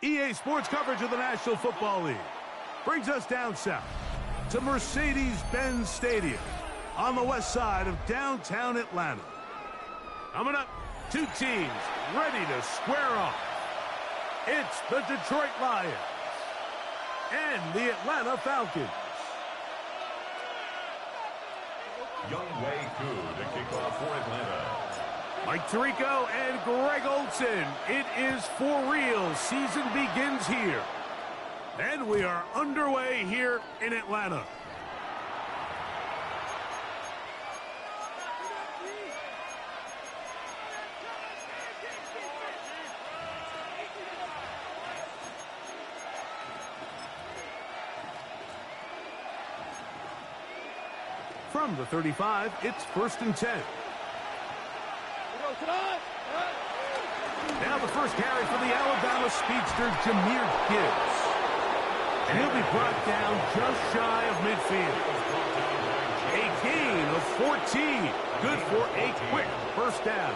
EA Sports coverage of the National Football League brings us down south to Mercedes-Benz Stadium on the west side of downtown Atlanta. Coming up, two teams ready to square off. It's the Detroit Lions and the Atlanta Falcons. Younghoe Koo to kick off for Atlanta. Mike Tirico and Greg Olsen. It is for real. Season begins here. And we are underway here in Atlanta. From the 35, it's 1st and 10. Now the first carry for the Alabama speedster, Jahmyr Gibbs. And he'll be brought down just shy of midfield. A gain of 14. Good for a quick first down.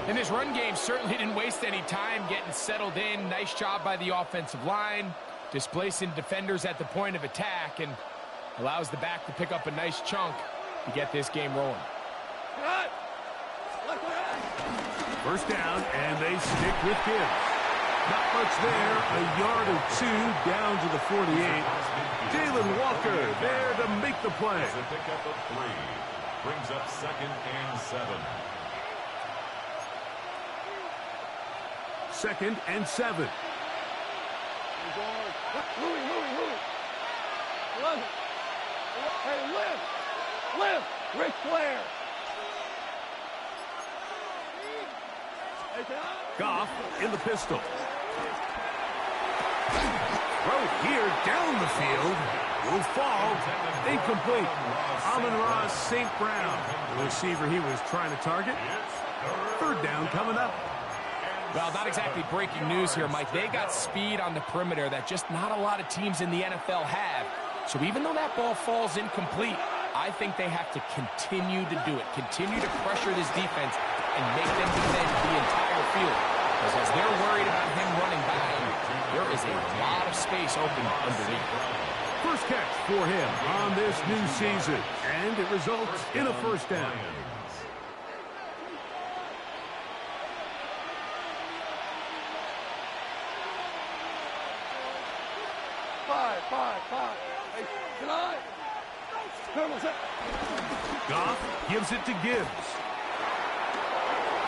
And this run game certainly didn't waste any time getting settled in. Nice job by the offensive line, displacing defenders at the point of attack, and allows the back to pick up a nice chunk to get this game rolling. First down, and they stick with Gibbs. Not much there, a yard or two down to the 48. Jalen Walker there to make the play. It's a pickup of 3. Brings up 2nd and 7. 2nd and 7. Hey, lift, Ric Flair. Goff in the pistol. Throw here down the field. Will fall. Incomplete. Amon-Ra St. Brown. The receiver he was trying to target. 3rd down coming up. Well, not exactly breaking news here, Mike. They got speed on the perimeter that just not a lot of teams in the NFL have. So even though that ball falls incomplete, I think they have to continue to do it. Continue to pressure this defense and make them defend the entire field. Because as they're worried about him running by, there is a lot of space open underneath. First catch for him on this new season. And it results in a first down. Five. Hey, tonight. Goff gives it to Gibbs.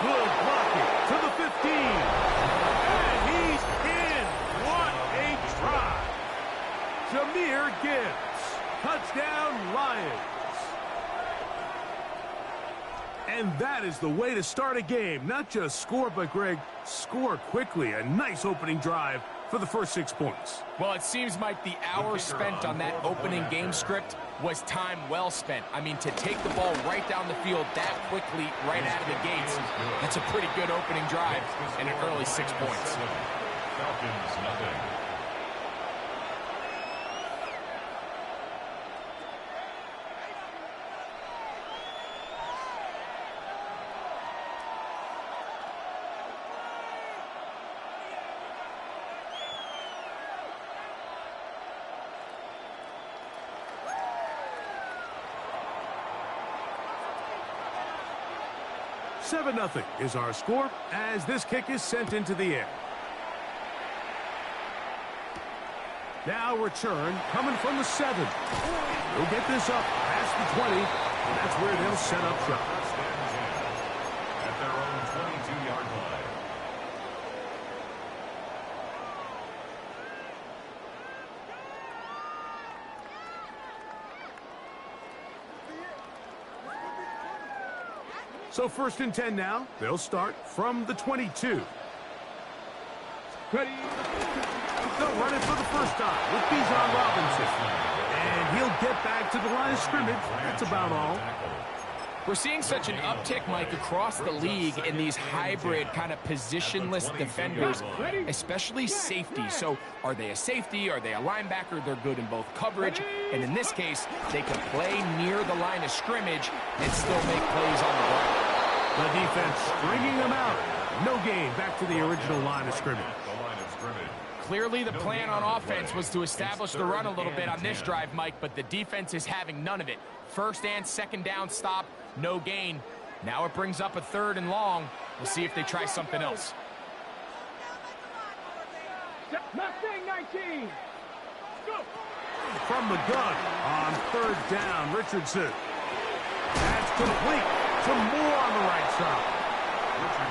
Good blocking to the 15. And he's in. What a try. Jahmyr Gibbs. Touchdown, Lions. And that is the way to start a game. Not just score, but, Greg, score quickly. A nice opening drive for the first 6 points. Well, it seems, Mike, the hours spent on that opening game script was time well spent. I mean, to take the ball right down the field that quickly, right out of the gates, that's a pretty good opening drive and an early 6 points. Falcons, nothing. Seven 0 is our score as this kick is sent into the air. Now return coming from the 7. He'll get this up past the 20, and that's where they'll set up shop. At their own 22-yard line. So 1st and 10 now. They'll start from the 22. Ready. They'll run it for the first time with Bijan Robinson. And he'll get back to the line of scrimmage. That's about all. We're seeing such an uptick, Mike, across the league in these hybrid kind of positionless defenders, especially safety. So are they a safety? Are they a linebacker? They're good in both coverage. And in this case, they can play near the line of scrimmage and still make plays on the ground. The defense stringing them out. No gain back to the original line of scrimmage. Clearly the plan on offense was to establish the run a little bit on this drive, Mike, but the defense is having none of it. 1st and 2nd down stop, no gain. Now it brings up a 3rd and long. We'll see if they try something else. Mustang 19. Go. From the gun on 3rd down, Richardson. That's complete. Some more on the right side.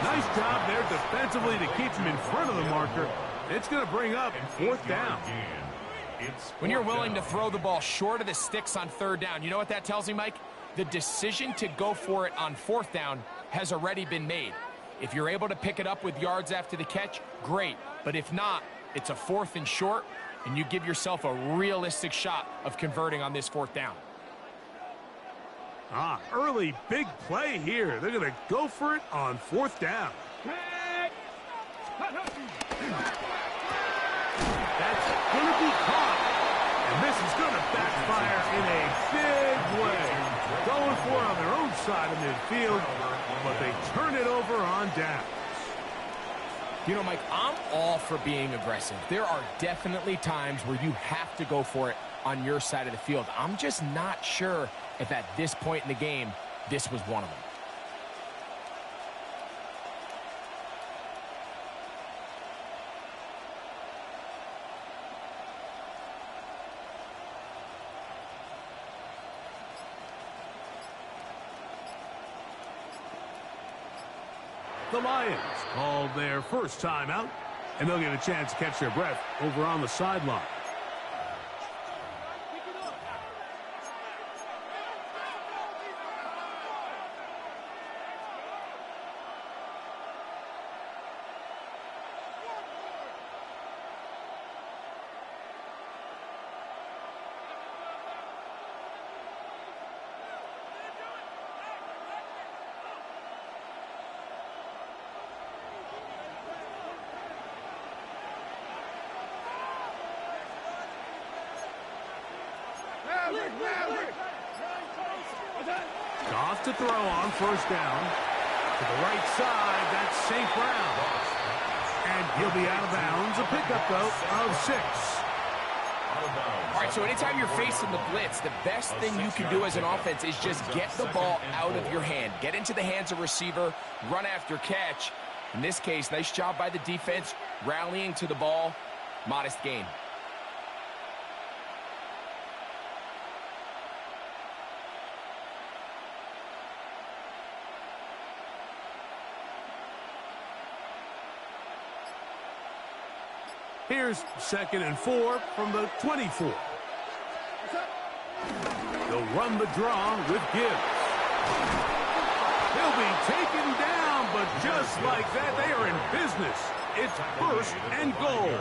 Nice job there defensively to keep him in front of the marker. It's going to bring up 4th down. When you're willing to throw the ball short of the sticks on 3rd down, you know what that tells me, Mike? The decision to go for it on 4th down has already been made. If you're able to pick it up with yards after the catch, great. But if not, it's a 4th and short, and you give yourself a realistic shot of converting on this 4th down. Early big play here. They're going to go for it on 4th down. That's going to be caught. And this is going to backfire in a big way. Going for it on their own side of midfield, but they turn it over on downs. You know, Mike, I'm all for being aggressive. There are definitely times where you have to go for it on your side of the field. I'm just not sure if at this point in the game, this was one of them. The Lions called their first timeout, and they'll get a chance to catch their breath over on the sideline. Off to throw on 1st down. To the right side, that's St. Brown. And he'll be out of bounds. A pickup, though, of 6. All right, so anytime you're facing the blitz, the best thing you can do as an offense is just get the ball out of your hand. Get into the hands of receiver, run after catch. In this case, nice job by the defense, rallying to the ball. Modest gain. Here's 2nd and 4 from the 24. They'll run the draw with Gibbs. He'll be taken down, but just like that, they are in business. It's 1st and goal.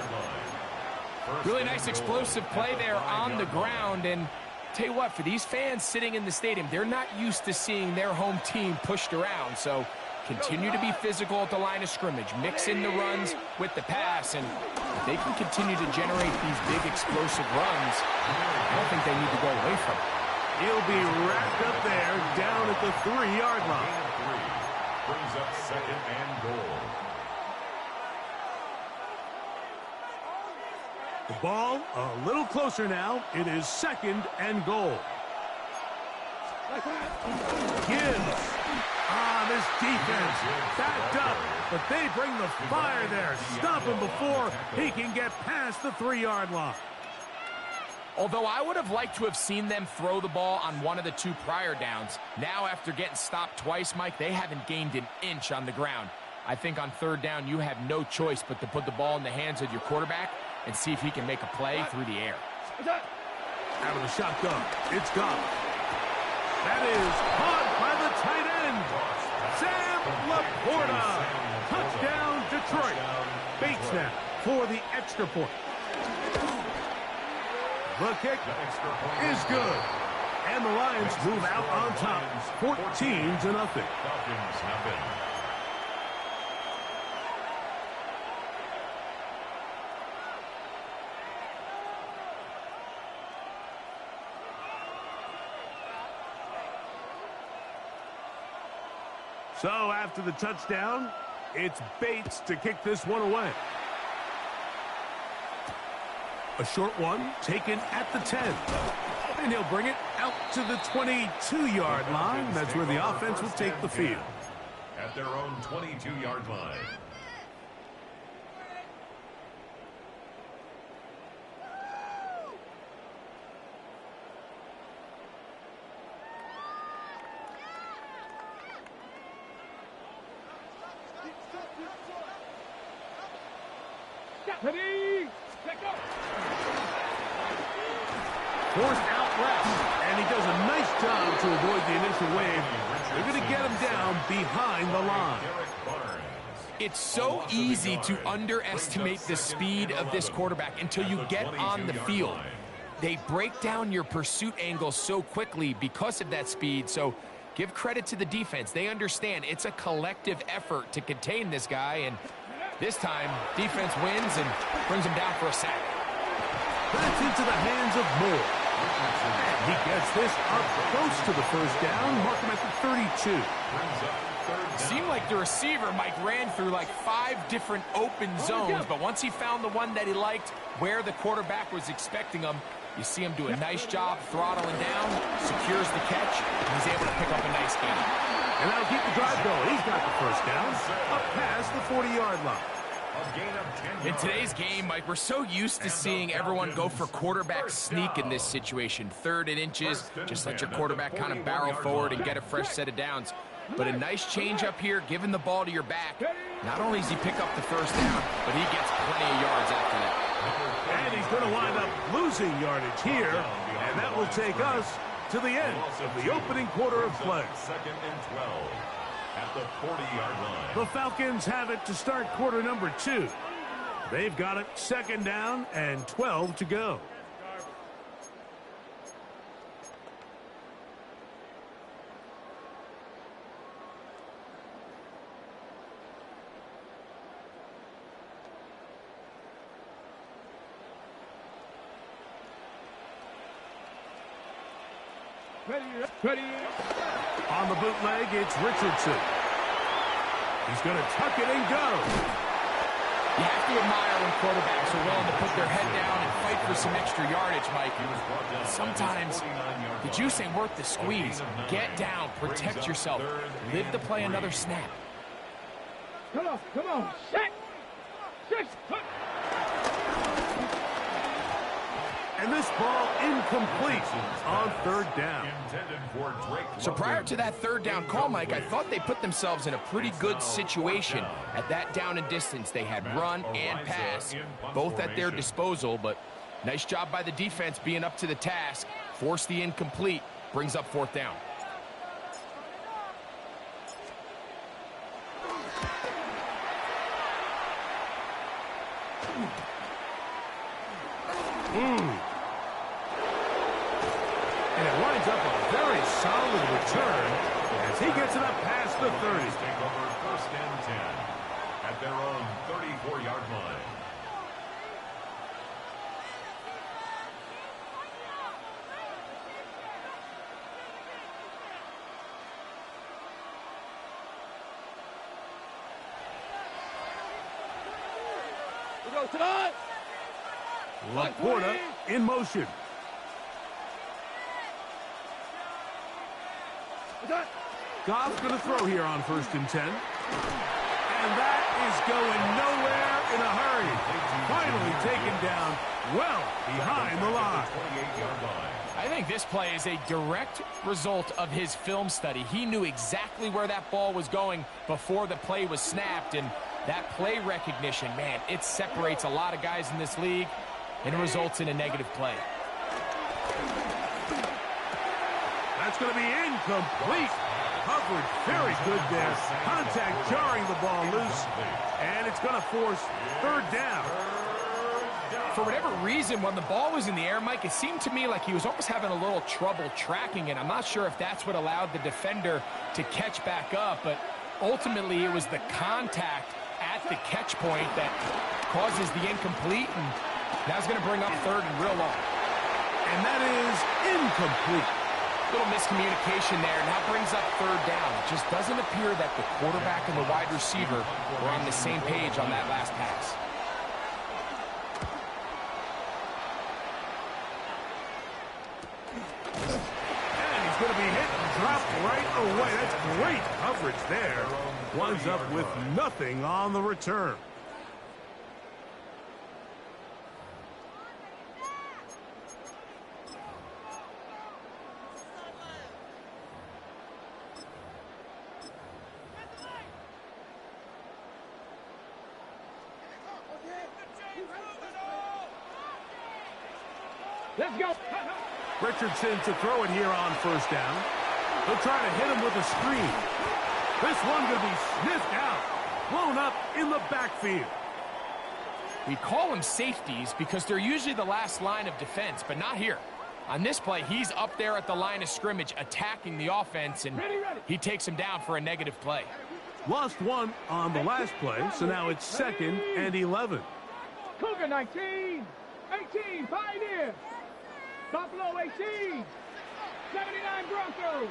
Really nice explosive play there on the ground. And tell you what, for these fans sitting in the stadium, they're not used to seeing their home team pushed around. So continue to be physical at the line of scrimmage. Mix in the runs with the pass. And if they can continue to generate these big explosive runs, I don't think they need to go away from it. He'll be wrapped up there down at the 3-yard line. Brings up 2nd and goal. The ball a little closer now. It is 2nd and goal. Gibbs. This defense backed up, but they bring the fire there. Stop him before he can get past the 3-yard line. Although I would have liked to have seen them throw the ball on one of the 2 prior downs. Now, after getting stopped twice, Mike, they haven't gained an inch on the ground. I think on 3rd down, you have no choice but to put the ball in the hands of your quarterback and see if he can make a play through the air. Out of the shotgun, it's gone. That is caught by the tight end. touchdown for the extra point. The kick is good. And the Lions move out on top, 14-0. Falcons have been. So after the touchdown, it's Bates to kick this one away. A short one taken at the 10. And he'll bring it out to the 22-yard line. That's where the offense will take the field. At their own 22-yard line. Ready, set, go. Forced out left, and he does a nice job to avoid the initial wave. They're going to get him down behind the line. It's so easy to underestimate the speed of this quarterback until you get on the field. They break down your pursuit angle so quickly because of that speed, so give credit to the defense. They understand it's a collective effort to contain this guy, and this time, defense wins and brings him down for a sack. That's into the hands of Moore. And he gets this up close to the first down, mark him at the 32. Seemed like the receiver, Mike, ran through like 5 different open zones, but once he found the one that he liked, where the quarterback was expecting him, you see him do a nice job throttling down, secures the catch, and he's able to pick up a nice gain. And that'll keep the drive going. He's got the first down, up past the 40-yard line. In today's game, Mike, we're so used to seeing everyone go for quarterback sneak in this situation. 3rd and inches, just let your quarterback kind of barrel forward and get a fresh set of downs. But a nice change up here, giving the ball to your back. Not only does he pick up the first down, but he gets plenty of yards after that. And he's going to wind up losing yardage here, and that will take us to the end of the opening quarter of play. 2nd and 12 at the 40-yard line. The Falcons have it to start quarter number 2. They've got it 2nd down and 12 to go. Ready. On the bootleg, it's Richardson. He's going to tuck it and go. You have to admire when quarterbacks are willing to put their head down and fight for some extra yardage, Mike. Sometimes the juice ain't worth the squeeze. Get down, protect yourself, live to play another snap. Come on, set, 6, And this ball incomplete on 3rd down. So prior to that 3rd down call, Mike, I thought they put themselves in a pretty good situation. At that down and distance, they had run and pass, both at their disposal, but nice job by the defense being up to the task. Force the incomplete, brings up 4th down. And it winds up a very solid return as he gets it up past the 30. Take over 1st and 10 at their own 34-yard line. we go tonight. Laporta in motion. Goff's going to throw here on 1st and 10. And that is going nowhere in a hurry. Finally taken down well behind the line. I think this play is a direct result of his film study. He knew exactly where that ball was going before the play was snapped, and that play recognition, man, it separates a lot of guys in this league, and it results in a negative play. That's going to be incomplete. Coverage very good there. Contact jarring the ball loose. And it's going to force third down. For whatever reason, when the ball was in the air, Mike, it seemed to me like he was almost having a little trouble tracking it. I'm not sure if that's what allowed the defender to catch back up, but ultimately it was the contact at the catch point that causes the incomplete, and now it's going to bring up third and real long. And that is incomplete. Little miscommunication there, and that brings up third down. It just doesn't appear that the quarterback and the wide receiver were on the same page on that last pass. And he's going to be hit and dropped right away. That's great coverage there. Winds up with nothing on the return. Let's go. Richardson to throw it here on first down. He'll try to hit him with a screen. This one going to be sniffed out. Blown up in the backfield. We call them safeties because they're usually the last line of defense, but not here. On this play, he's up there at the line of scrimmage attacking the offense, and he takes him down for a negative play. Lost one on the last play, so now it's 2nd and 11. Cougar 19. 18. Pioneer. Buffalo 18. 79 Broncos.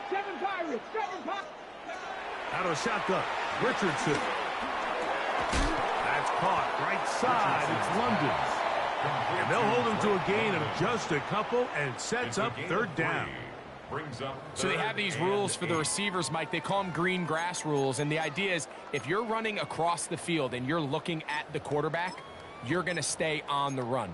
7 Pirates. 7 Pirates. Out of a shotgun. Richardson. That's caught. Right side. It's London. And they'll hold him to a gain of just a couple and sets up third down. So they have these rules for the receivers, Mike. They call them green grass rules. And the idea is if you're running across the field and you're looking at the quarterback, you're going to stay on the run.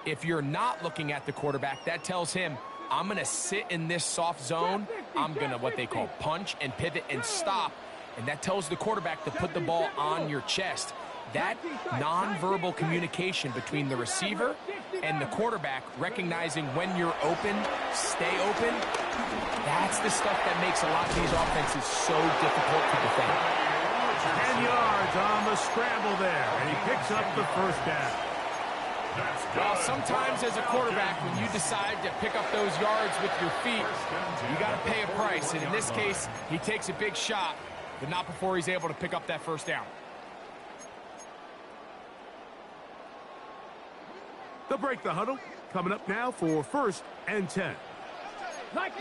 If you're not looking at the quarterback, that tells him, I'm going to sit in this soft zone. I'm going to what they call punch and pivot and stop. And that tells the quarterback to put the ball on your chest. That nonverbal communication between the receiver and the quarterback, recognizing when you're open, stay open, that's the stuff that makes a lot of these offenses so difficult to defend. 10 yards on the scramble there, and he picks up the first down. Well, sometimes as a quarterback, when you decide to pick up those yards with your feet, you got to pay a price. And in this case, he takes a big shot, but not before he's able to pick up that first down. They'll break the huddle. Coming up now for 1st and 10. On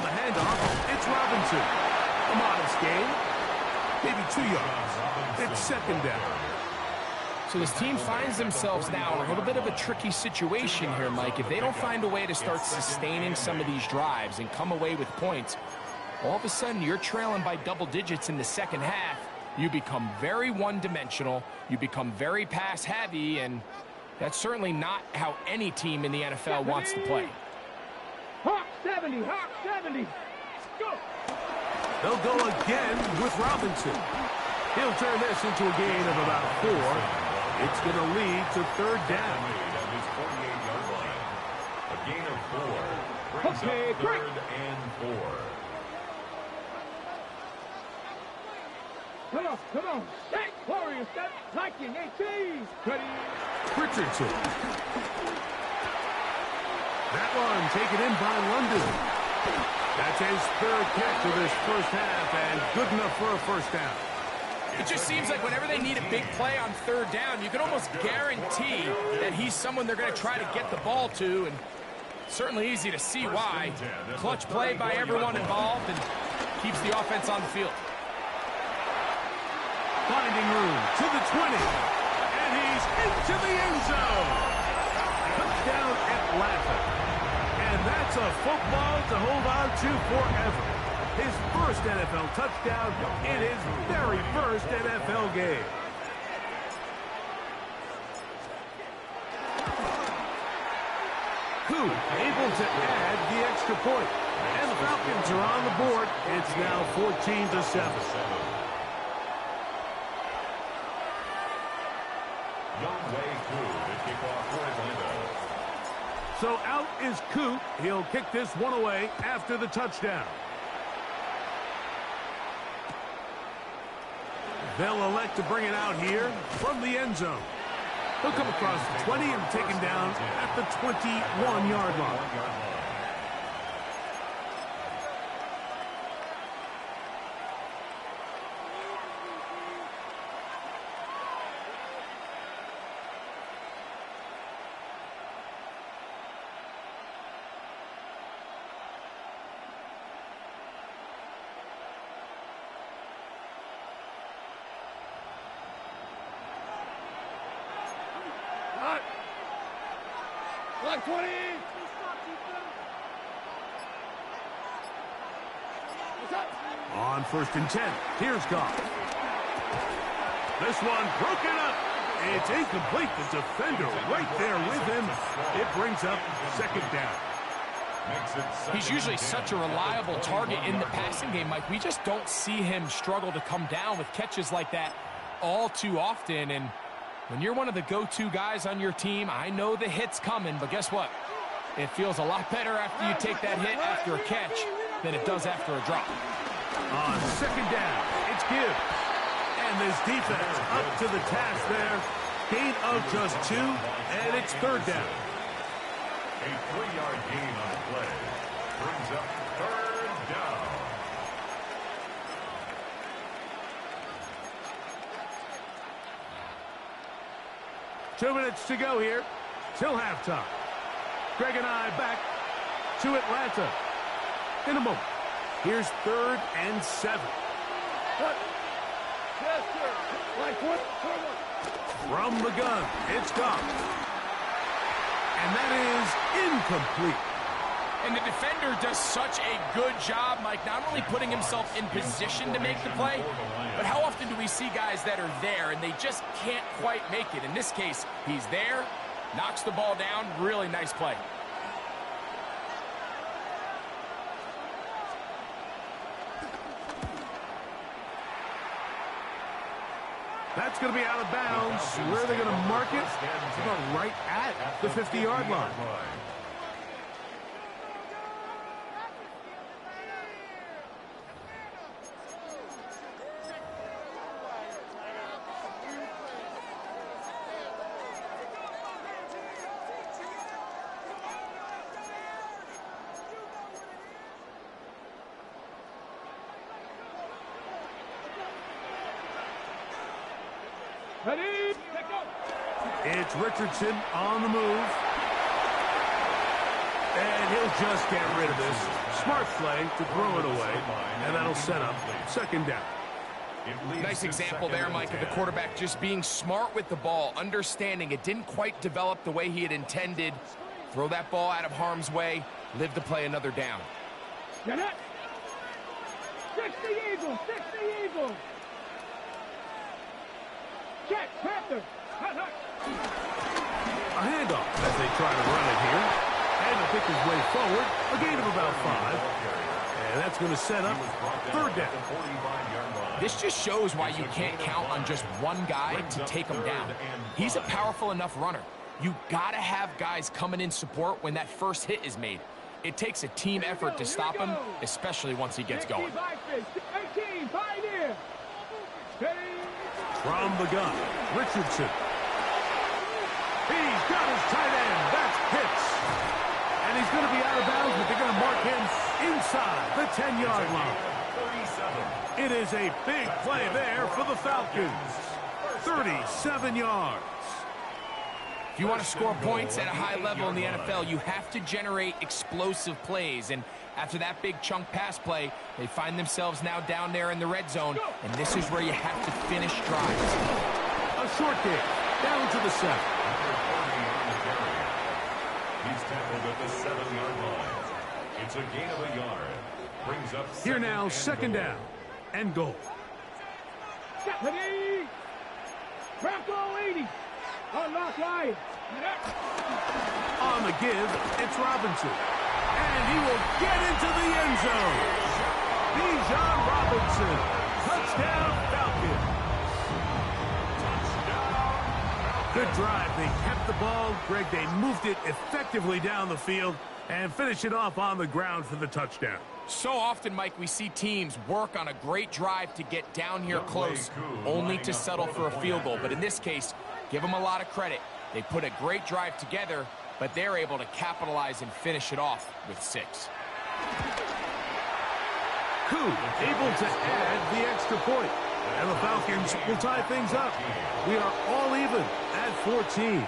the handoff, it's Robinson. A modest gain. Maybe 2 yards. It's 2nd down. So this team finds themselves now in a little bit of a tricky situation here, Mike. If they don't find a way to start sustaining some of these drives and come away with points, all of a sudden you're trailing by double digits in the second half. You become very one-dimensional. You become very pass-heavy, and that's certainly not how any team in the NFL wants to play. Hawk 70, Hawk 70. Go. They'll go again with Robinson. He'll turn this into a gain of about 4. It's going to lead to third down. A gain of 4. Brings up 3rd and 4. Come on. Hey, Warrior step. Viking 18. Ready. Richardson. That one taken in by London. That's his 3rd catch of this first half, and good enough for a first down. It just seems like whenever they need a big play on third down, you can almost guarantee that he's someone they're going to try to get the ball to, and certainly easy to see why. Clutch play by everyone involved and keeps the offense on the field. Finding room to the 20, and he's into the end zone. Touchdown Atlanta. And that's a football to hold on to forever. His first NFL touchdown in his very first NFL game. Who able to add the extra point. And the Falcons are on the board. It's now 14-7. So out is Coop. He'll kick this one away after the touchdown. They'll elect to bring it out here from the end zone. He'll come across the 20 and taken down at the 21-yard line. Like 20. On 1st and 10, here's Goff. This one broken up. It's incomplete. The defender right there with him. It brings up 2nd down. He's usually such a reliable target in the passing game, Mike. We just don't see him struggle to come down with catches like that all too often. And when you're one of the go-to guys on your team, I know the hit's coming, but guess what? It feels a lot better after you take that hit after a catch than it does after a drop. On 2nd down, it's Gibbs. And this defense up to the task there. Gain of just 2, and it's 3rd down. A 3-yard gain on the play brings up 3rd down. Two minutes to go here till halftime. Greg and I back to Atlanta in a moment. Here's 3rd and 7. Yes, sir. Like what? From the gun, it's Goff. And that is incomplete. And the defender does such a good job, Mike, not only putting himself in position to make the play, but how often do we see guys that are there and they just can't quite make it? In this case, he's there, knocks the ball down, really nice play. That's going to be out of bounds. Where are they going to mark it? It's about right at the 50-yard line. Ready? Go. It's Richardson on the move. And he'll just get rid of this. Smart play to throw it away. And that'll set up 2nd down. Nice example there, Mike, of the quarterback just being smart with the ball, understanding it didn't quite develop the way he had intended. Throw that ball out of harm's way, live to play another down. Get it. 60 Eagles, 60 Eagles. Check, Panther. Hut, hut. A handoff as they try to run it here. And he'll pick his way forward. A gain of about 5. And that's going to set up 3rd down. This just shows why you can't count on just one guy to take him down. He's a powerful enough runner. You got to have guys coming in support when that first hit is made. It takes a team effort to stop him, especially once he gets going. 18, pioneer. From the gun, Richardson. He's got his tight end. That's Pitts. And he's going to be out of bounds, but they're going to mark him inside the 10-yard line. It is a big play there for the Falcons. 37 yards. If you want to score points at a high level in the NFL, you have to generate explosive plays. And after that big chunk pass play, they find themselves now down there in the red zone. And this is where you have to finish drives. A short kick down to the 7. He's tackled at the 7-yard line. It's a gain of a yard. Brings up here now, 2nd down and goal. Ready? Rambo 80. Unlock line. On the give, it's Robinson. And he will get into the end zone. Bijan Robinson. Touchdown, Falcons. Good drive. They kept the ball. Greg, they moved it effectively down the field and finish it off on the ground for the touchdown. So often, Mike, we see teams work on a great drive to get down here close, only to settle for a field goal. But in this case, give them a lot of credit. They put a great drive together, but they're able to capitalize and finish it off with 6. Koo able to add the extra point. And the Falcons will tie things up. We are all even at 14.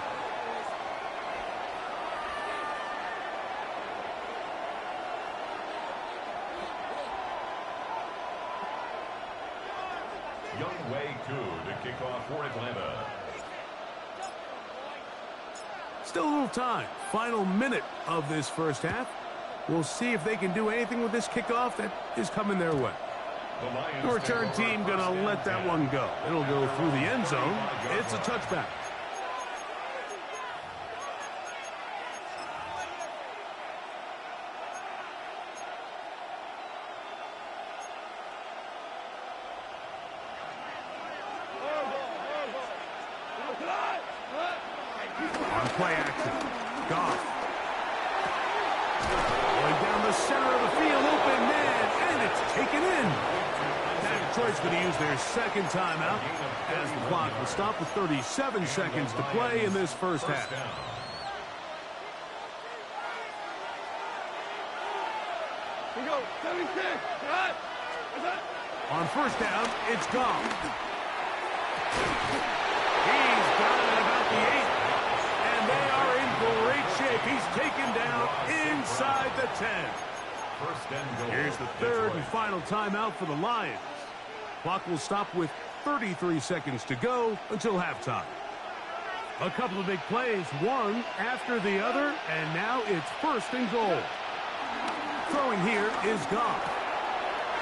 To kick off for Atlanta. Still a little time. Final minute of this first half. We'll see if they can do anything with this kickoff that is coming their way. The return team going to let that one go. It'll go through the end zone. It's a touchback. On play action, Goff. Going down the center of the field, open man, and it's taken in. Now Detroit's going to use their second timeout as the clock will stop with 37 seconds to play in this first half. Here we go, 76. Right. On first down, it's Goff. He's got it about the 8. And they are in great shape. He's taken down inside the 10. Here's the third and final timeout for the Lions. Clock will stop with 33 seconds to go until halftime. A couple of big plays, one after the other, and now it's first and goal. Throwing here is Goff.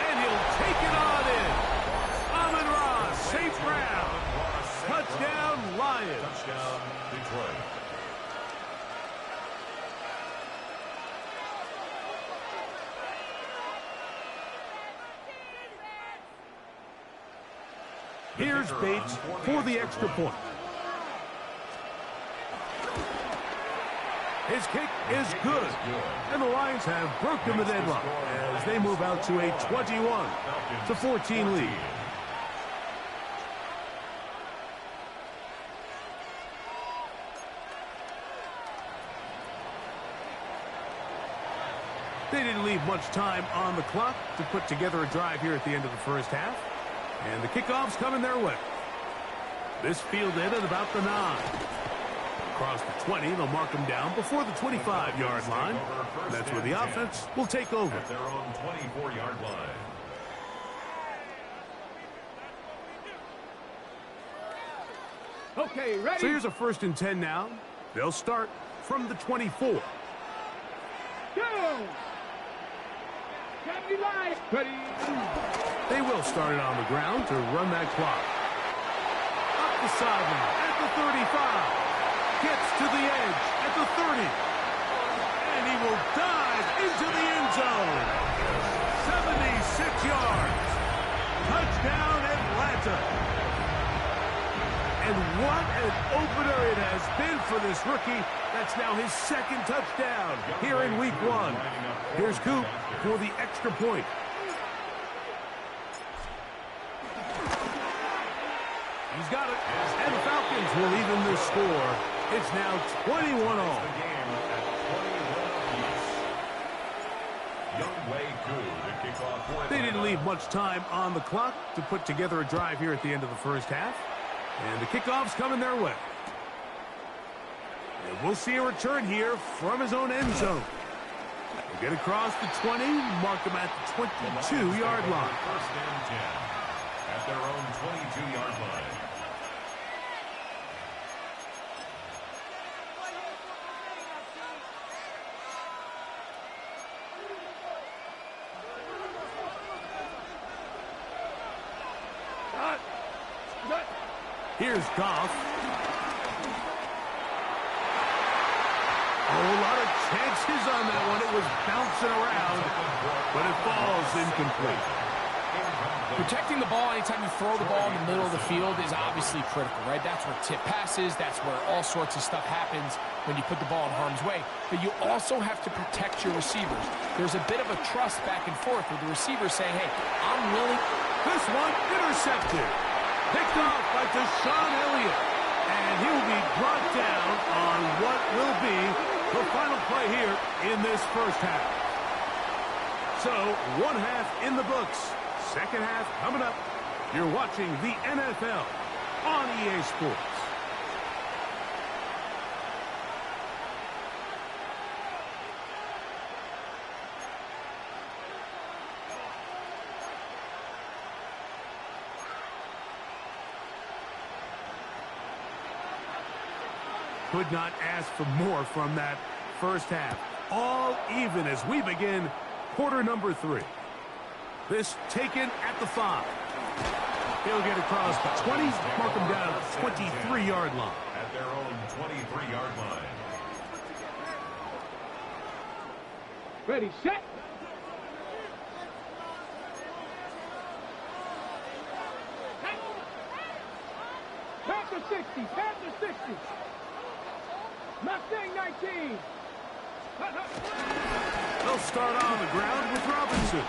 And he'll take it on in. Amon-Ra, St. Brown. Touchdown, Lions. Touchdown, Detroit. Here's Bates for the extra point. His kick is good. And the Lions have broken the deadlock as they move out to a 21-14 lead. They didn't leave much time on the clock to put together a drive here at the end of the first half. And the kickoff's coming their way. This fielded at about the 9. Across the 20, they'll mark them down before the 25-yard line. And that's where the offense will take over. At their own 24-yard line. Okay, ready? So here's a 1st and 10 now. They'll start from the 24. Go! Got me live. Ready? They will start it on the ground to run that clock. Up the sideline at the 35. Gets to the edge at the 30. And he will dive into the end zone. 76 yards. Touchdown, Atlanta. And what an opener it has been for this rookie. That's now his 2nd touchdown here in week 1. Here's Coop for the extra point. He's got it. And the Falcons will even this score. It's now 21-all. They didn't leave much time on the clock to put together a drive here at the end of the first half. And the kickoff's coming their way. And we'll see a return here from his own end zone. He'll get across the 20, mark him at the 22-yard line. 1st and 10 at their own 22-yard line. Here's Goff. Oh, a lot of chances on that one. It was bouncing around, but it falls incomplete. Protecting the ball anytime you throw the ball in the middle of the field is obviously critical, right? That's where tip passes. That's where all sorts of stuff happens when you put the ball in harm's way. But you also have to protect your receivers. There's a bit of a trust back and forth with the receivers saying, hey, I'm willing. This one intercepted. Picked off by Deshaun Elliott. And he'll be brought down on what will be the final play here in this first half. So, one half in the books. Second half coming up. You're watching the NFL on EA Sports. Could not ask for more from that first half. All even as we begin quarter number 3. This taken at the 5. He'll get across the 20, mark him down at the 23-yard line. At their own 23-yard line. Ready, set. Panther 60, Panther 60. Mustang 19. They'll start on the ground with Robinson.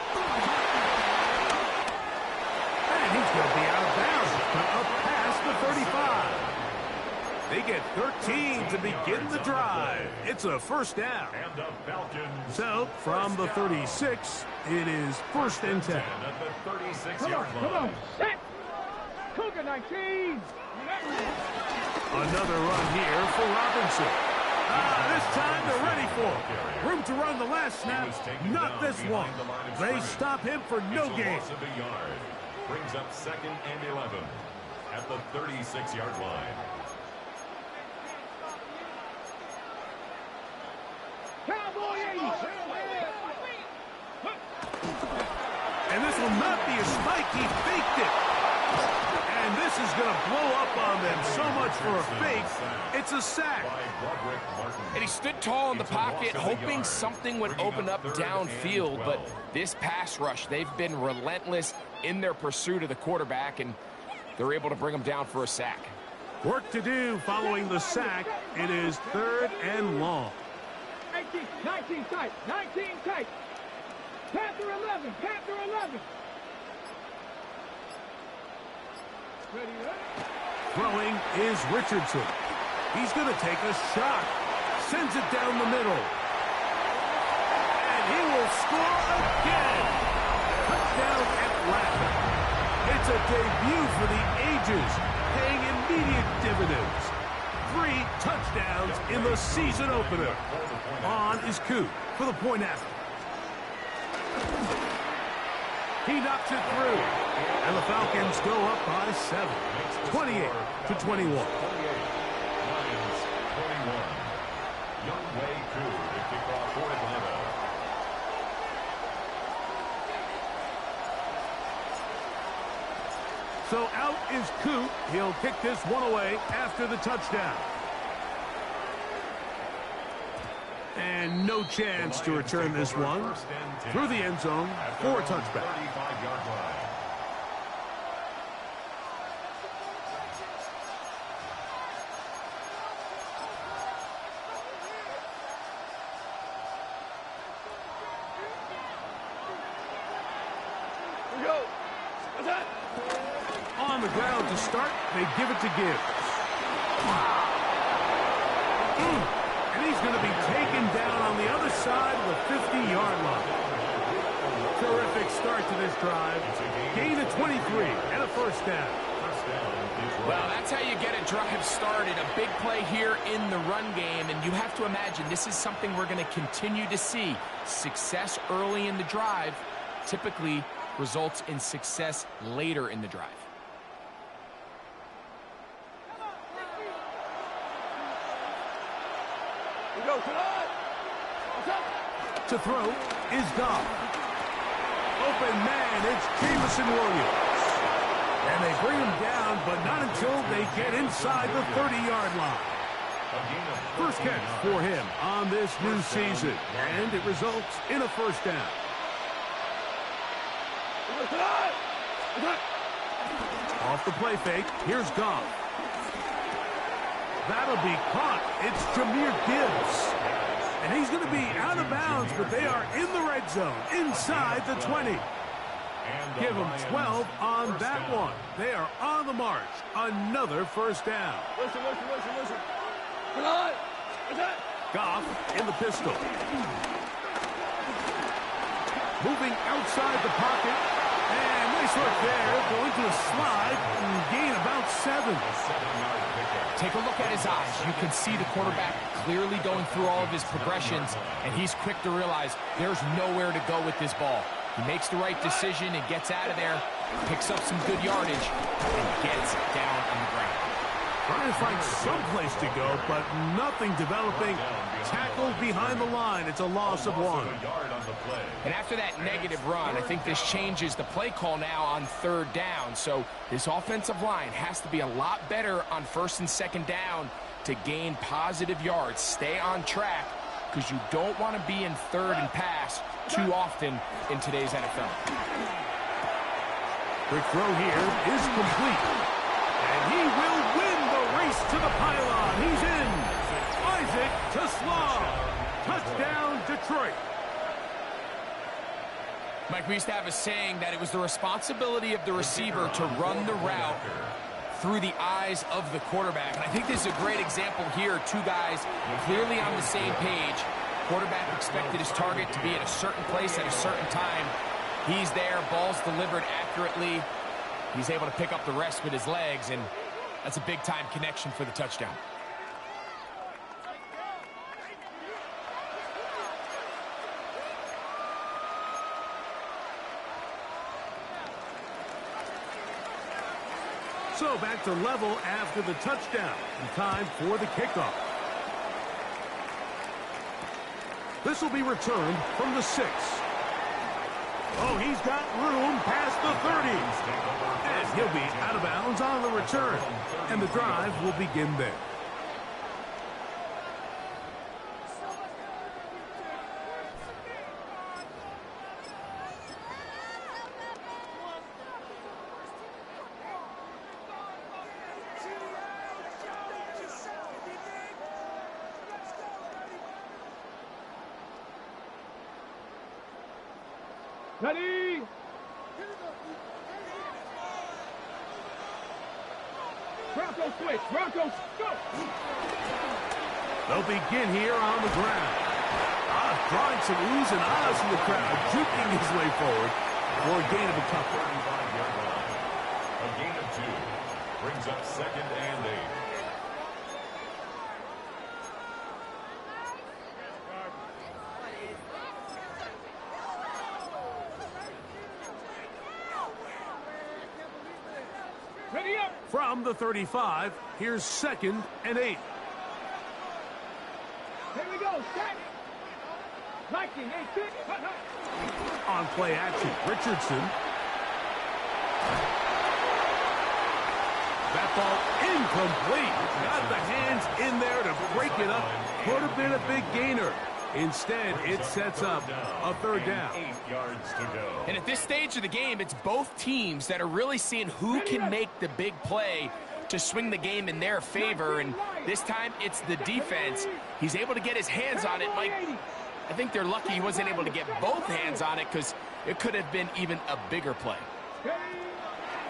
And he's going to be out of bounds, but up past the 35. They get 13 to begin the drive. It's a first down. And the Falcons. So, from the 36, it is first and 10. At the 36-yard Come line. on, set. Cougar 19. Another run here for Robinson. This time they're ready for it. Room to run the last snap, not this one. They stop him for no gain. Loss of a yard. Brings up second and 11 at the 36-yard line. Cowboy 80. And this will not be a spike. He faked it. And this is going to blow up on them so much for a fake. It's a sack. And he stood tall in the pocket, hoping something would open up downfield. But this pass rush, they've been relentless in their pursuit of the quarterback, and they're able to bring him down for a sack. Work to do following the sack. It is third and long. 18, 19 tight, 19 tight. Panther 11, Panther 11. Ready, Throwing is Richardson. He's going to take a shot. Sends it down the middle. And he will score again. Touchdown Atlanta. It's a debut for the ages, paying immediate dividends. 3 touchdowns in the season opener. On is Coop for the point after. He knocks it through. And the Falcons go up by 7. 28-21. Lions 21. Young Way Coop to kick off for Atlanta. So out is Coop. He'll kick this one away after the touchdown. And no chance to return this one through the end zone for a touchback. 35-yard line. On the ground to start, they give it to Gibbs. And he's going to be taken down on the other side of the 50-yard line. Terrific start to this drive. Gain of 23 and a first down. Well, that's how you get a drive started. A big play here in the run game, and you have to imagine this is something we're going to continue to see. Success early in the drive typically results in success later in the drive. To throw is Goff. Open man, it's Jameson Williams. And they bring him down, but not until they get inside the 30-yard line. First catch for him on this new season, and it results in a first down. Off the play fake, here's Goff. That'll be caught. It's Jahmyr Gibbs. And he's going to be out of bounds, but they are in the red zone, inside the 20. Give them 12 on that one. They are on the march. Another first down. Listen. Goff in the pistol. Moving outside the pocket. And nice look there. Going to a slide and gain about 7. Take a look at his eyes. You can see the quarterback clearly going through all of his progressions, and he's quick to realize there's nowhere to go with this ball. He makes the right decision and gets out of there, picks up some good yardage, and gets down on the ground. Trying to find some place to go, but nothing developing. Tackled behind the line. It's a loss of 1. And after that negative run, I think this changes the play call now on 3rd down. So this offensive line has to be a lot better on 1st and 2nd down to gain positive yards. Stay on track, because you don't want to be in 3rd and pass too often in today's NFL. Quick throw here is complete. And he will win the race to the pylon. He's in. Isaac to Slaw. Touchdown, Detroit. Mike, we used to have a saying that it was the responsibility of the receiver to run the route through the eyes of the quarterback. And I think this is a great example here. 2 guys clearly on the same page. Quarterback expected his target to be at a certain place at a certain time. He's there, ball's delivered accurately. He's able to pick up the rest with his legs, and that's a big-time connection for the touchdown. So back to level after the touchdown. And time for the kickoff. This will be returned from the 6. Oh, he's got room past the 30. And he'll be out of bounds on the return. And the drive will begin there. Ready? Broncos switch. Broncos go. They'll begin here on the ground. Drawing some oohs and ahs from the crowd, juking his way forward for a gain of a couple. A gain of 2 brings up 2nd and 8. Ready up. From the 35, here's 2nd and 8. Here we go. Set. 19, 18. On play action, Richardson. That ball incomplete. Got the hands in there to break it up. Could have been a big gainer. Instead, it sets up a 3rd down. 8 yards to go. And at this stage of the game, it's both teams that are really seeing who can make the big play to swing the game in their favor. And this time, it's the defense. He's able to get his hands on it. Mike, I think they're lucky he wasn't able to get both hands on it, because it could have been even a bigger play.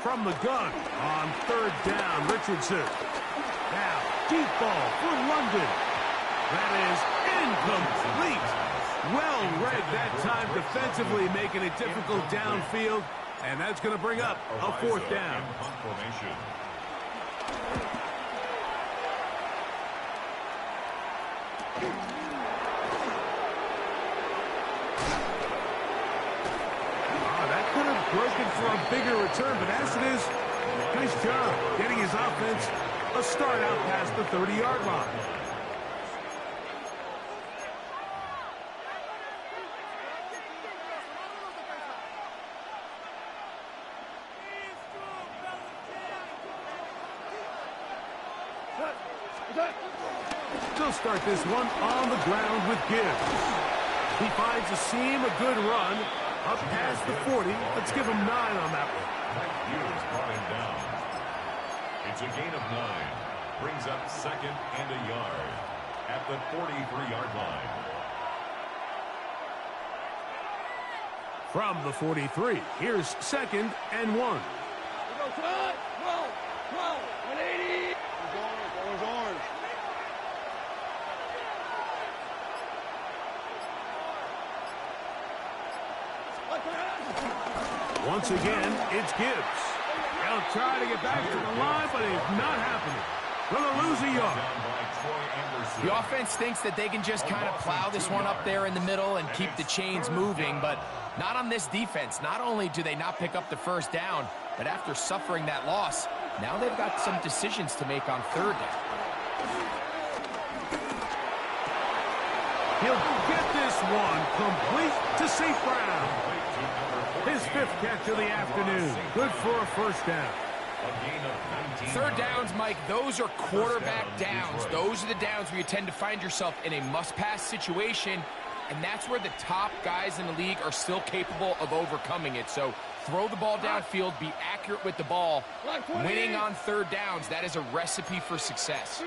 From the gun on 3rd down, Richardson. Now, deep ball for London. That is incomplete. Well read that time defensively, making it difficult downfield. And that's going to bring up a 4th down. That could have broken for a bigger return, but as it is, nice job getting his offense a start out past the 30-yard line. They'll start this one on the ground with Gibbs. He finds a seam, a good run, Up past the 40. Let's give him 9 on that one. Hughes brought him down. It's a gain of 9. Brings up 2nd and a yard at the 43-yard line. From the 43, here's 2nd and 1. We go cut. 12, 180. Orange, orange. Once again, it's Gibbs. He'll try to get back to the line, but it's not happening. Gonna lose a yard. The offense thinks that they can just kind of plow this one up there in the middle and keep the chains moving, but not on this defense. Not only do they not pick up the first down, but after suffering that loss, now they've got some decisions to make on 3rd down. He'll get this one complete to St. Brown. His 5th catch of the afternoon. Good for a first down. 3rd downs, Mike, those are quarterback downs. Those are the downs where you tend to find yourself in a must-pass situation, and that's where the top guys in the league are still capable of overcoming it. So throw the ball downfield, be accurate with the ball. Winning on 3rd downs, that is a recipe for success.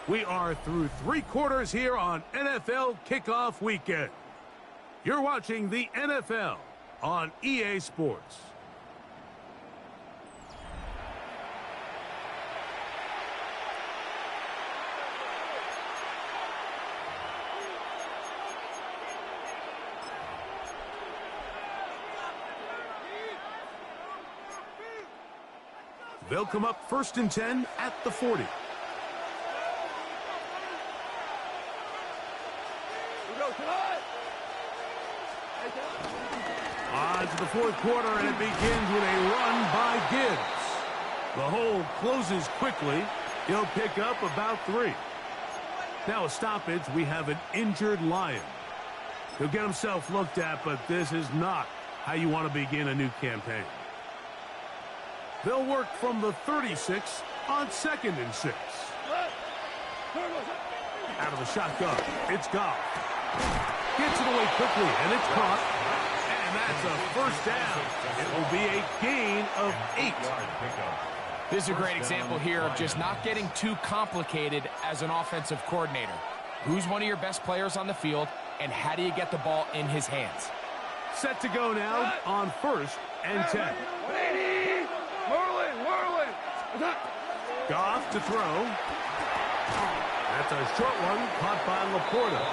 We are through 3 quarters here on NFL Kickoff Weekend. You're watching the NFL on EA Sports. They'll come up 1st and 10 at the 40. On to the 4th quarter, and it begins with a run by Gibbs. The hole closes quickly. He'll pick up about 3. Now a stoppage. We have an injured Lion. He'll get himself looked at, but this is not how you want to begin a new campaign. They'll work from the 36 on 2nd and 6. Out of the shotgun, it's Goff. Gets it away quickly, and it's caught. And that's a first down. It will be a gain of 8. This is a great example here of just not getting too complicated as an offensive coordinator. Who's one of your best players on the field, and how do you get the ball in his hands? Set to go now on 1st and 10. 180. Whirling. Goff to throw. That's a short one caught by Laporta.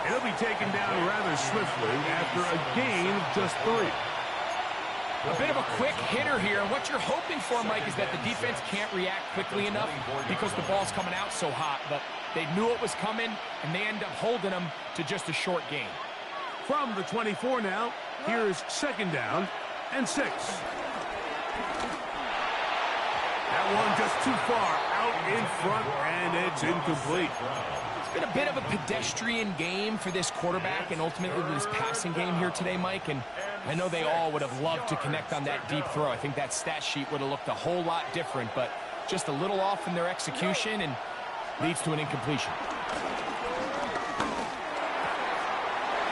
He'll be taken down rather swiftly after a gain of just 3. A bit of a quick hitter here. What you're hoping for, Mike, is that the defense can't react quickly enough because the ball's coming out so hot. But they knew it was coming, and they end up holding them to just a short gain. From the 24 now, here's 2nd down and 6. That one just too far out in front, and it's incomplete. It's been a bit of a pedestrian game for this quarterback and ultimately this passing game here today, Mike. And I know they all would have loved to connect on that deep throw. I think that stat sheet would have looked a whole lot different, but just a little off in their execution and leads to an incompletion.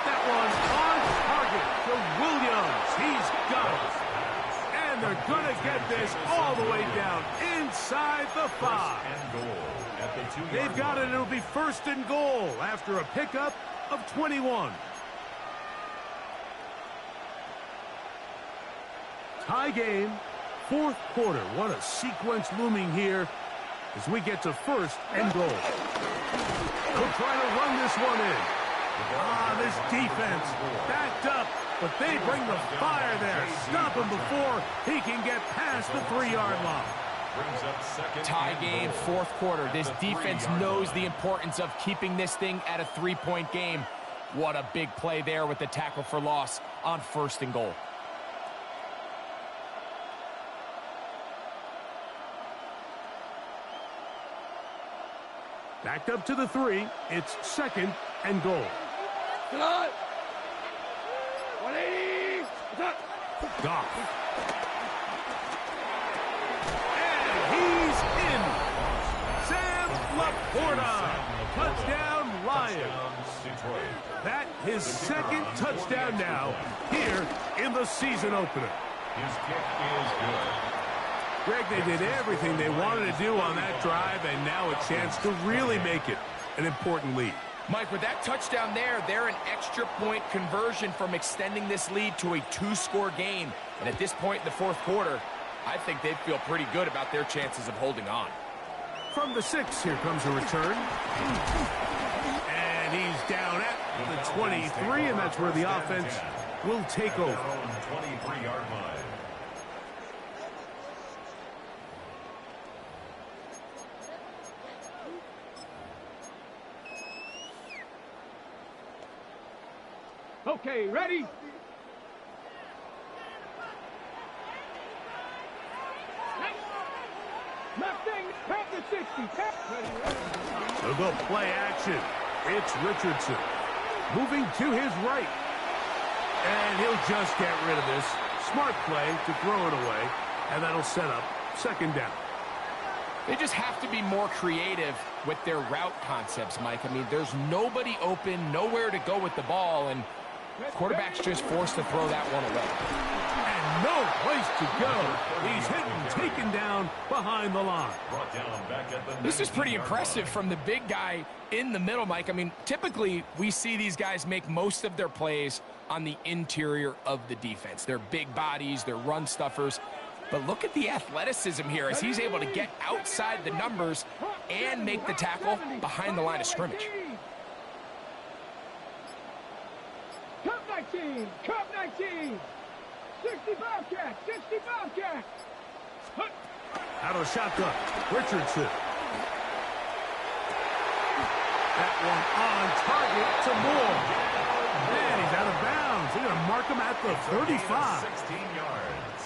That one's on target to Williams. He's got it. And they're going to get this all the way down inside the 5. They've got it. It'll be 1st and goal after a pickup of 21. Tie game, 4th quarter. What a sequence looming here as we get to 1st and goal. They'll try to run this one in. This defense backed up, but they bring the fire there. Stop him before he can get past the 3-yard line. Tie game, 4th quarter. This defense knows the importance of keeping this thing at a 3-point game. What a big play there with the tackle for loss on 1st and goal. Backed up to the 3. It's 2nd and goal. 180. Goff. And he's in. Touchdown, Lions. That his second touchdown now here in the season opener. His kick is good. Greg, they did everything they wanted to do on that drive, and now a chance to really make it an important lead. Mike, with that touchdown there, they're an extra point conversion from extending this lead to a 2-score game. And at this point in the fourth quarter, I think they'd feel pretty good about their chances of holding on. From the 6, here comes a return. And he's down at the 23, and that's where the offense will take over. 23-yard line. Okay, ready? Nothing. Count the 60. They'll go play action. It's Richardson. Moving to his right. And he'll just get rid of this. Smart play to throw it away. And that'll set up second down. They just have to be more creative with their route concepts, Mike. I mean, there's nobody open, nowhere to go with the ball, and quarterback's just forced to throw that one away. And no place to go. He's hit and taken down behind the line. This is pretty impressive from the big guy in the middle, Mike. I mean, typically we see these guys make most of their plays on the interior of the defense. They're big bodies, they're run stuffers. But look at the athleticism here as he's able to get outside the numbers and make the tackle behind the line of scrimmage. Cup 19, Cup 19. 60 Bobcats, 60 Bobcats. Out of the shotgun, Richardson. That one on target to Moore. And he's out of bounds. They're going to mark him at the 35. 16 yards.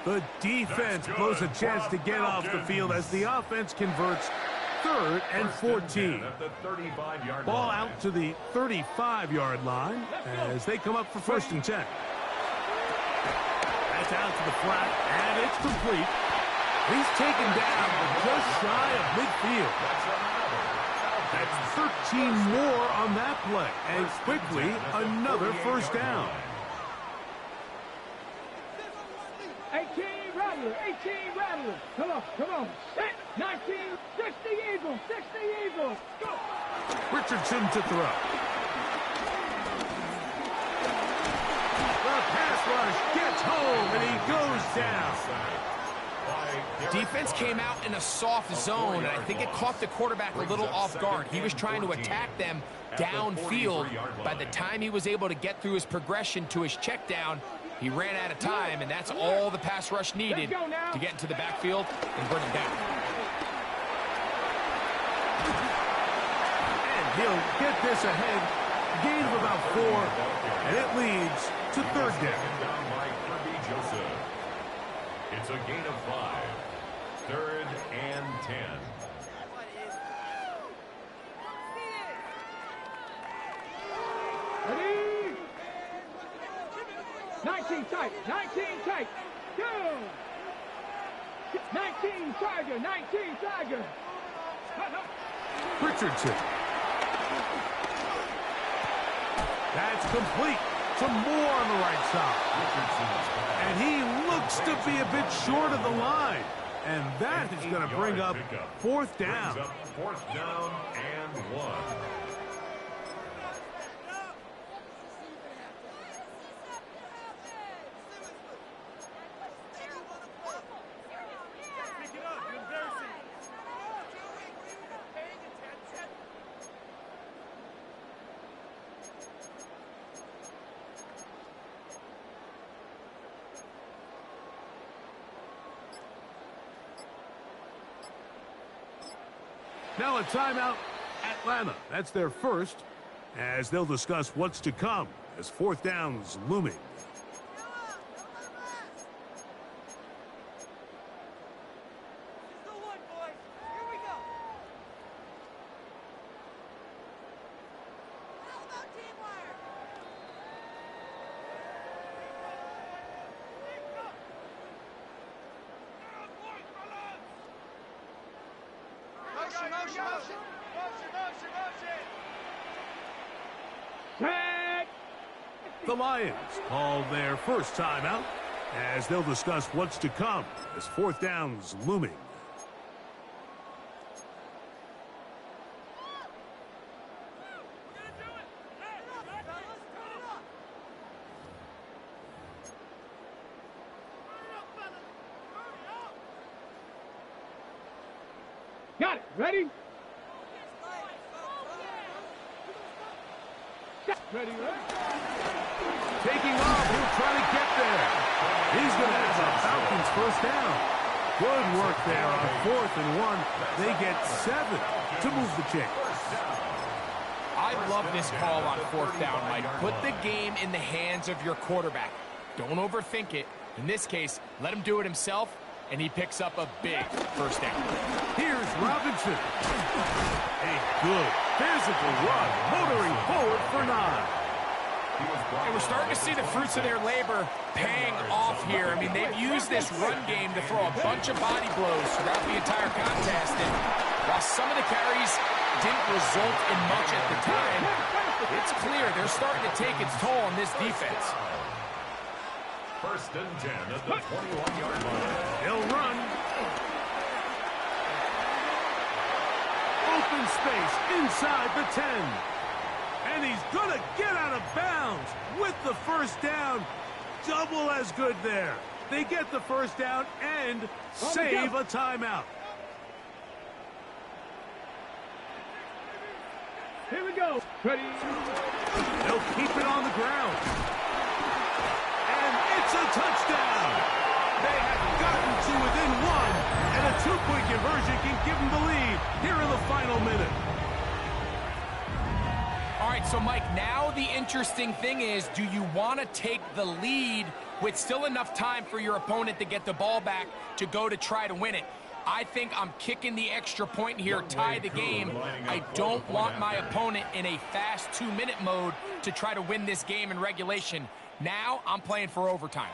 The defense blows a chance to get off the field as the offense converts 3rd and 14. At the 35-yard Ball line. out to the 35-yard line as they come up for 1st and 10. That's out to the flat, and it's complete. He's taken down just shy of midfield. That's 13 more on that play, and quickly another 1st down. 18 Rattler, 18 Rattler. Come on. 19, 60 Eagles, 60 Eagles. Go. Richardson to throw. The pass rush gets home, and he goes down. Defense came out in a soft zone, and I think it caught the quarterback a little off guard. He was trying to attack them downfield. By the time he was able to get through his progression to his check down, he ran out of time, and that's all the pass rush needed to get into the backfield and bring him down. And he'll get this ahead. Gain of about 4, and it leads to 3rd down. It's a gain of 5. 3rd and 10. Ready? 19 tight, 19 tight. Go. 19 Tiger, 19 Tiger. Richardson. That's complete to Moore on the right side. And he looks to be a bit short of the line. And that is going to bring up 4th down. Brings up 4th down and 1. Now a timeout, Atlanta. That's their first, as they'll discuss what's to come as 4th down's looming. Motion. Tag. The Lions call their first timeout as they'll discuss what's to come as fourth down's looming. Got it. Ready? Ready, ready? Taking off, he'll try to get there. He's going to have a Falcons first down. Good work there on 4th and 1. They get 7 to move the chains. I love this call on 4th down, Mike. Put the game in the hands of your quarterback. Don't overthink it. In this case, let him do it himself, and he picks up a big first down. Here's Robinson. A good physical run, motoring forward for 9. And we're starting to see the fruits of their labor paying off here. I mean, they've used this run game to throw a bunch of body blows throughout the entire contest. And while some of the carries didn't result in much at the time, it's clear they're starting to take its toll on this defense. 1st and 10 at the 21-yard line. He'll run. Open space inside the 10. And he's going to get out of bounds with the first down. Double as good there. They get the first down and save a timeout. Here we go. Ready? They'll keep it on the ground. And it's a touchdown. They have gotten to within 1, and a 2-point conversion can give them the lead here in the final minute. All right, so Mike, now the interesting thing is, do you want to take the lead with still enough time for your opponent to get the ball back to go to try to win it? I think I'm kicking the extra point here, tie the game. I don't want my opponent in a fast 2-minute mode to try to win this game in regulation. Now I'm playing for overtime.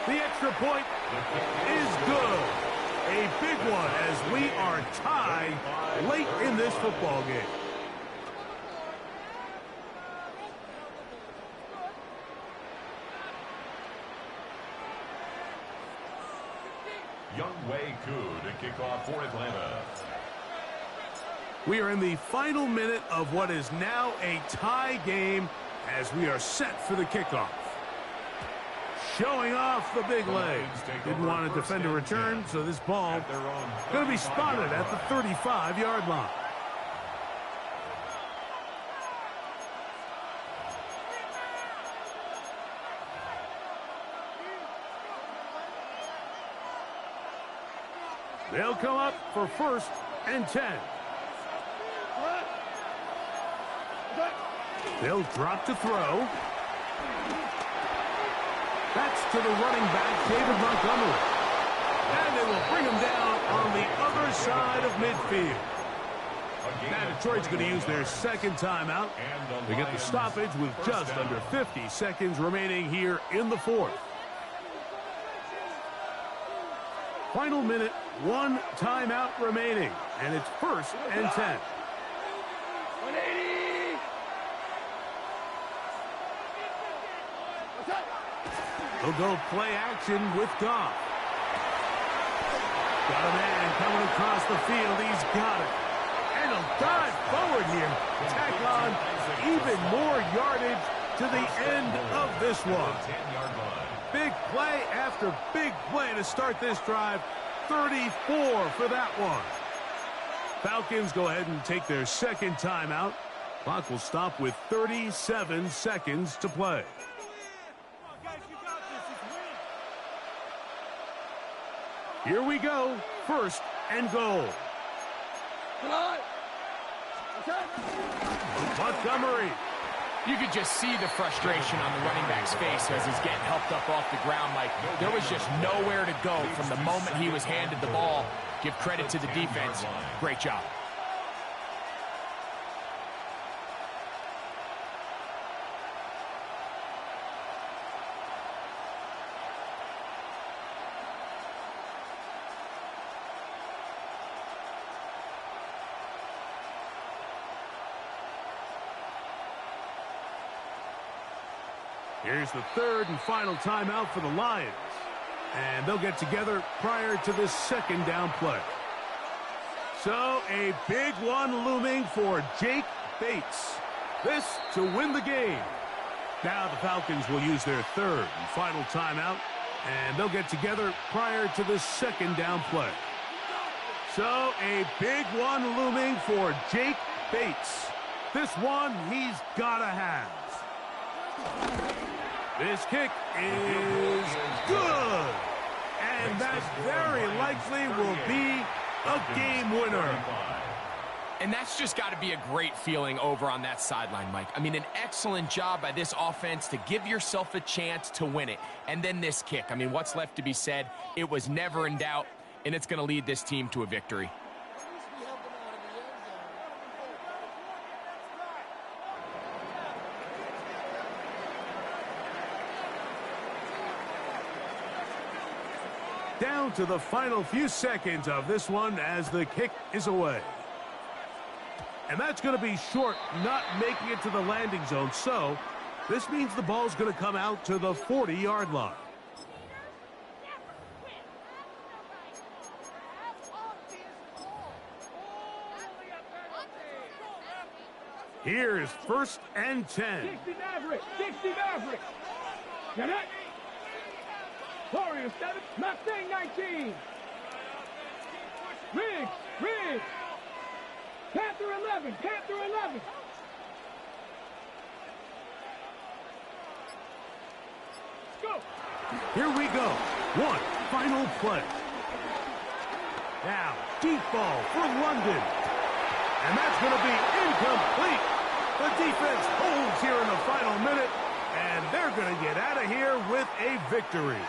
The extra point is good. A big one as we are tied late in this football game. Younghoe Koo to kick off for Atlanta. We are in the final minute of what is now a tie game as we are set for the kickoff. Showing off the big legs. Didn't want to defend a return, so this ball going to be spotted at the 35-yard line. They'll come up for 1st and 10. They'll drop to throw. That's to the running back, David Montgomery. And they will bring him down on the other side of midfield. Now Detroit's going to use their second timeout. They get the stoppage with just under 50 seconds remaining here in the 4th. Final minute, 1 timeout remaining, and it's 1st and 10. 180. He'll go play action with Goff. Got a man coming across the field. He's got it. And he'll dive forward here. Tack on even more yardage to the end of this one. Big play after big play to start this drive. 34 for that one. Falcons go ahead and take their second timeout. Clock will stop with 37 seconds to play. Here we go. 1st and goal. Come on. Montgomery. You could just see the frustration on the running back's face as he's getting helped up off the ground. Like, there was just nowhere to go from the moment he was handed the ball. Give credit to the defense. Great job. Here's the third and final timeout for the Lions. And they'll get together prior to this second down play. So a big one looming for Jake Bates. This to win the game. Now the Falcons will use their third and final timeout. And they'll get together prior to this second down play. So a big one looming for Jake Bates. This one he's got to have. This kick is good. And that very likely will be a game winner. And that's just got to be a great feeling over on that sideline, Mike. I mean, an excellent job by this offense to give yourself a chance to win it. And then this kick. I mean, what's left to be said? It was never in doubt, and it's going to lead this team to a victory. Down to the final few seconds of this one as the kick is away. And that's going to be short, not making it to the landing zone. So this means the ball's going to come out to the 40-yard line. Here's 1st and 10. 60 Maverick. 60 Maverick. Get it. Warriors 7. Mustang 19. Riggs. Riggs. Panther 11. Panther 11. Go. Here we go. One final play. Now, deep ball for London. And that's going to be incomplete. The defense holds here in the final minute, and they're going to get out of here with a victory.